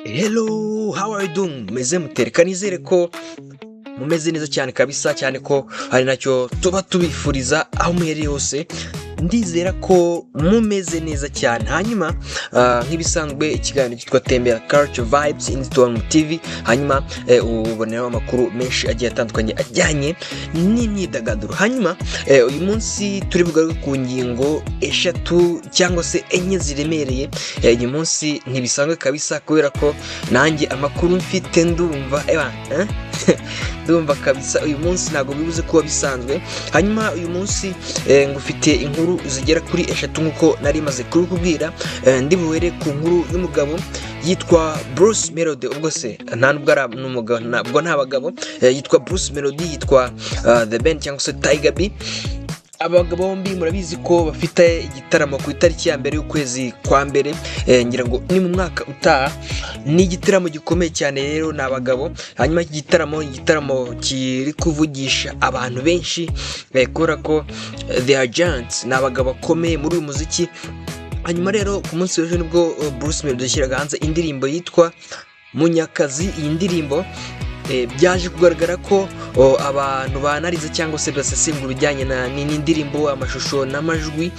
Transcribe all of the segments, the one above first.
Hello, how are you doing? Meze mutereka nizere ko mumeze neza cyane kabisa, cyane ko hari nacyo tuba tubifuriza aho muhereye hose. Ndizera ko mumeze neza cyane. Hanyuma nk'ibisanzwe ikiganiro cyitwa Tembera Culture Vibes in TV. Hanyuma uboneraho amakuru menshi agiye atandukanye ajyanye n'imyidagaduro. Hanyuma uyu munsi turi bugaruke ku ngingo eshatu cyangwa se enye ziremereye. Uyu munsi ntibisanzwe kabisa kubera ko nanjye amakuru mfite ndumva ndumva kabisa uyu munsi ntago bibuze kuba bisanzwe. Hanyuma uyu munsi ngufite inkuru zigera kuri eshatu nkuko nari maze kubwira. Ndi buhere ku nkuru y'umugabo yitwa Bruce Melody. Ubwo se nta nubwo ari n'umugabo, ntabwo nta bagabo. Yitwa Bruce Melody, yitwa The Band cyangwa se Tiger B. Abagabo bombi murabizi ko bafite igitaramo ku itariki ya mbere y'ukwezi kwa mbere, ngira ngo ni mu mwaka utaha. Ni igitaramo gikomeye cyane rero n'abagabo. Hanyuma iki gitaramo kiri kuvugisha abantu benshi kubera ko they are giants, n'abagabo bakomeye muri uyu muziki. Hanyuma rero ku munsi w'ejo nibwo Bruce Melody yashyiraga hanze indirimbo yitwa Munyakazi. Iyi ndirimbo byaje kugaragara ko abantu banarize cyangwa se basesengura ibijyanye n'indirimbo, amashusho n'amajwi,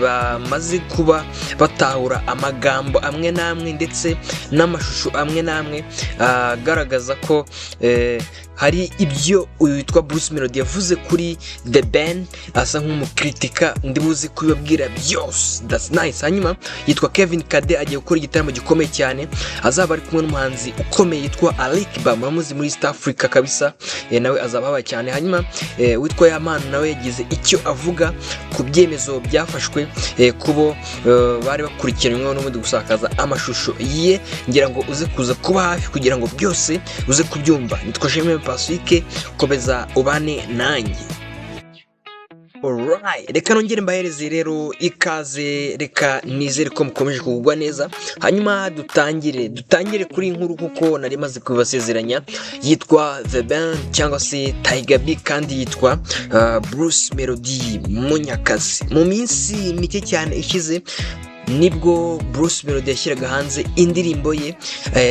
bamaze kuba batahura amagambo amwe n'amwe ndetse n'amashusho amwe n'amwe agaragaza ko hari ibyo uyu witwa Bruce Melody yavuze kuri The Band asa nk'umukritika. Ndibuze kubibabwira byose, that's nice. Hanyuma yitwa Kevin Kade agiye gukora igitaramo gikomeye cyane, azaba ari kumwe n'umuhanzi ukomeye yitwa Reba, muramuzi muri East Africa kabisa, nawe azaba habaye cyane. Hanyuma witwa Yamana nawe yagize icyo avuga ku byemezo byafashwe kubo bari bakurikiranyweho n'ubundi gusakaza amashusho ye. Ngira ngo uze kuza kuba hafi kugira ngo byose uze kubyumva. Nitwa Sheme Pasike, komeza ubane nanjye. Alright, reka nongere mbahereze rero ikaze, reka nizere ko mukomeje kugubwa neza. Hanyuma dutangire kuri inkuru kuko nari maze kubasezeranya. Yitwa The Band cyangwa se Tiger B, kandi yitwa Bruce Melody Munyakazi. Mu minsi mike cyane ishize nibwo Bruce Melody yashyiraga hanze indirimbo ye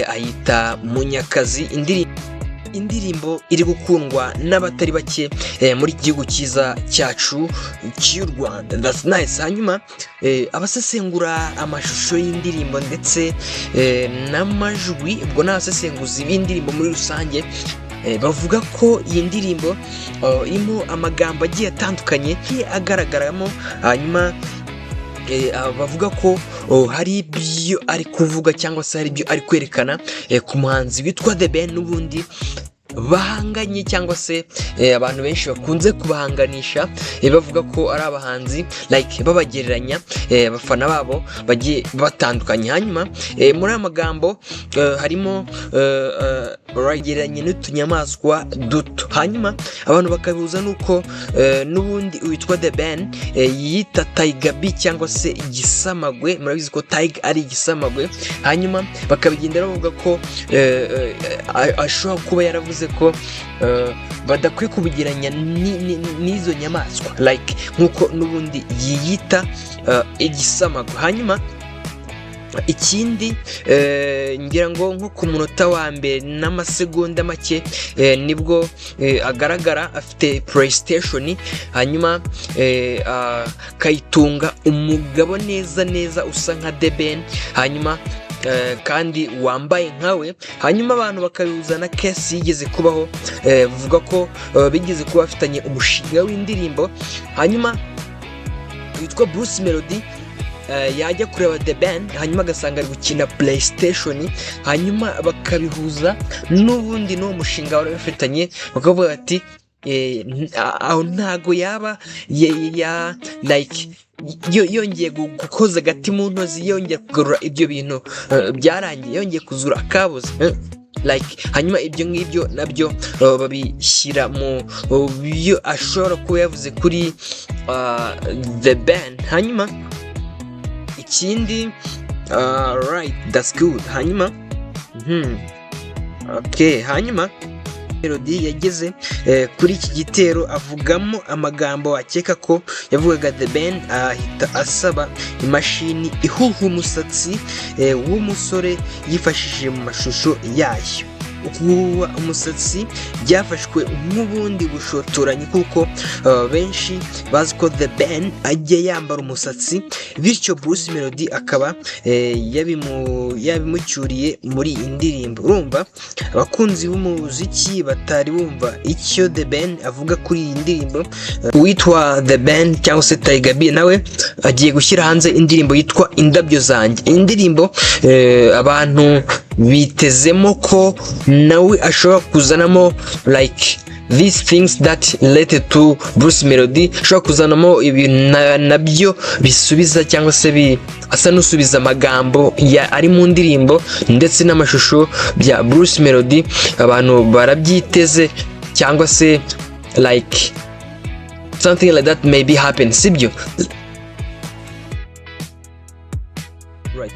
ayita Munyakazi. Indirimbo iri gukundwa n'abatari bake muri gihugu cyiza cyacu cy'u Rwanda, that's nice. Hanyuma abasesengura amashusho y'indirimbo ndetse n'amajwi, ubwo n'abasesenguzi b'indirimbo muri rusange, bavuga ko iyi ndirimbo irimo amagambo agiye atandukanye agaragaramo. Hanyuma bavuga ko hari ibyo ari kuvuga cyangwa se hari ibyo ari kwerekana ku muhanzi witwa The Band n'ubundi bahanganye, cyangwa se abantu benshi bakunze kubahanganisha bavuga ko ari abahanzi like babagereranya, abafana babo bagiye batandukanye. Hanyuma muri aya magambo harimo bagereranye n'utunyamaswa duto. Hanyuma abantu bakabihuza nuko n'ubundi witwa The Band yita Tiger B cyangwa se igisamagwe. Murabizi ko Tiger ari igisamagwe. Hanyuma bakabigenda bavuga ko ashobora kuba yaravuze ko badakwiye kubigeranya n'izo nyamaswa like nkuko n'ubundi yiyita igisamagwe. Hanyuma ikindi ngira ngo nko ku munota wa mbere n'amasegonda make nibwo agaragara afite PlayStation. Hanyuma kayitunga umugabo neza usa nka The Band, hanyuma kandi wambaye nkawe. Hanyuma abantu bakabihuza na case yigeze kubaho, bavuga ko bigeze kuba bafitanye umushinga w'indirimbo. Hanyuma witwa Bruce Melody yajya kureba The Band, hanyuma agasanga ari gukina PlayStation. Hanyuma bakabihuza n'ubundi n'uwo mushinga wari bafitanye, bakavuga ati aho ntago yaba like yongeye gukoza agati mu ntozi, yongeye kugarura ibyo bintu byarangiye, yongeye kuzura akabuze like. Hanyuma ibyo ngibyo nabyo babishyira mu byo ashobora kuba yavuze kuri The Band. Hanyuma ikindi right, that's good. Hanyuma okay, hanyuma Melody yageze kuri iki gitero avugamo amagambo akeka ko yavugaga The Ben, ahita asaba imashini ihuha umusatsi w'umusore yifashishije mu mashusho yayo. Guhuha umusatsi byafashwe nk'ubundi bushotoranyi kuko benshi bazi ko The Ben ajya yambara umusatsi, bityo Bruce Melody akaba yabimucyuriye muri iyi ndirimbo. Urumva abakunzi b'umuziki batari bumva icyo The Ben avuga kuri iyi ndirimbo. Uwitwa The Ben cyangwa se Tiger B nawe agiye gushyira hanze indirimbo yitwa Indabyo Zanjye. Indirimbo abantu bitezemo ko nawe ashobora kuzanamo like these things that related to Bruce Melody, ashobora kuzanamo ibintu nabyo bisubiza cyangwa se asa n'usubiza amagambo ari mu ndirimbo ndetse n'amashusho bya Bruce Melody. Abantu barabyiteze cyangwa se like something like that maybe happen, sibyo?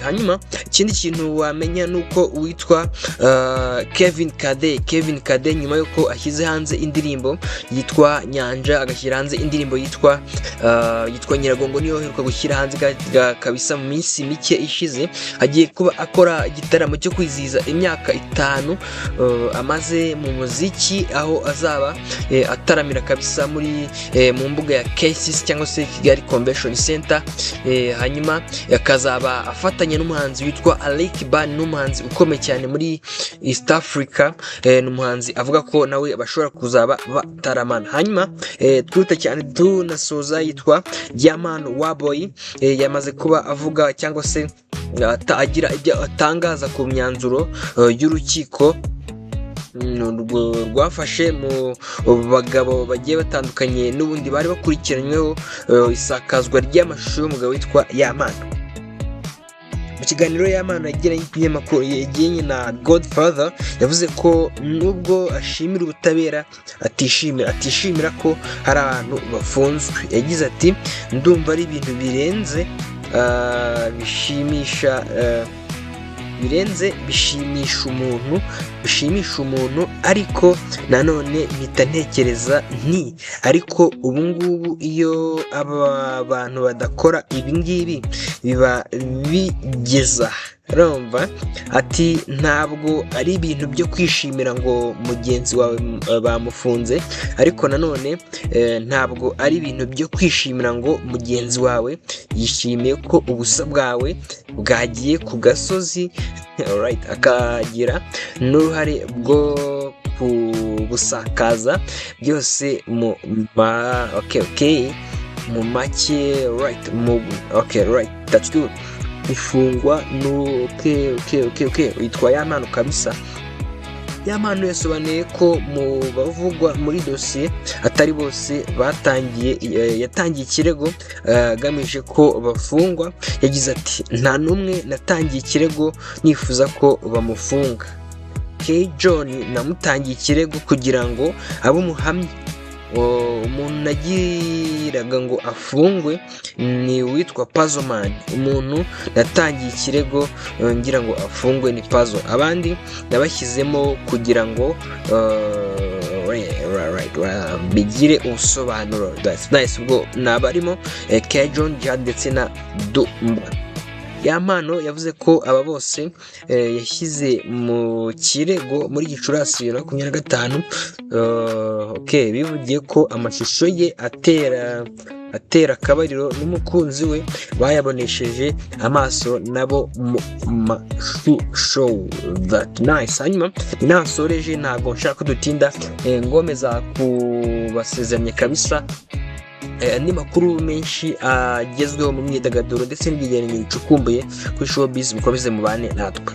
Hanyuma ikindi kintu wamenya nuko uwitwa Kevin Kade nyuma yuko ashyize hanze indirimbo yitwa Nyanja, agashyira hanze indirimbo yitwa Nyiragongo, niyo aheruka gushyira hanze kabisa mu minsi mike ishize. Agiye kuba akora igitaramo cyo kwizihiza imyaka 5 amaze mu muziki, aho azaba ataramira kabisa muri mu mbuga ya Cases cyangwa se Kigali Convention Center. Hanyuma akazaba afatanya n'umuhanzi witwa Alec Ban, n'umuhanzi ukomeye cyane muri East Africa, n'umuhanzi avuga ko nawe bashobora kuzaba bataramana. Hanyuma twita cyane tunasoza yitwa Yabo, yamaze kuba avuga cyangwa se agira ibyo atangaza ku myanzuro y'urukiko rwafashe mu bagabo bagiye batandukanye n'ubundi bari bakurikiranyweho isakazwa ry'amashusho y'umugabo witwa Yamano. Mu kiganiro Yamano yagiranye n'ikinyamakuru yagiranye na Godfather, yavuze ko nubwo ashimira ubutabera atishimira ko hari abantu bafunzwe. Yagize ati ndumva ari ibintu birenze bishimisha umuntu ariko nanone mpita ntekereza nti ariko ubu ngubu iyo aba bantu badakora ibi ngibi biba bigeza. Urumva ati ntabwo ari ibintu byo kwishimira ngo mugenzi wawe bamufunze, ariko nanone ntabwo ari ibintu byo kwishimira ngo mugenzi wawe yishimiye ko ubusa bwawe bwagiye ku gasozi, alright, akagira n'uruhare bwo kubusakaza byose mu mu make, right, right, that's good. Ifungwa no witwa Yamano kabisa. Yamano yasobanuye ko mu bavugwa muri dosiye atari bose yatangiye ikirego agamije ko bafungwa. Yagize ati nta n'umwe natangiye ikirego nifuza ko bamufunga. John namutangiye ikirego kugira ngo abe umuhamya. Umuntu nagiraga ngo afungwe ni witwa Puzzleman. Umuntu natangiye ikirego ngira ngo afungwe ni Puzzle. Abandi nabashyizemo kugira ngo bigire ubusobanuro. That's nice. Ubwo nabarimo John ndetse na Dumba. Yamano yavuze ko aba bose yashyize mu kirego muri Gicurasi 2025 bivugiye ko amashusho ye atera akabariro n'umukunzi we bayabonesheje amaso nabo mu mashusho. That nice. Hanyuma inasoreje ntago nshaka ko dutinda, ngomeza kubasezeranya kabisa andi makuru menshi agezweho mu myidagaduro ndetse n'ibigereranyo bicukumbuye kuri showbiz. Mukomeze mubane natwe.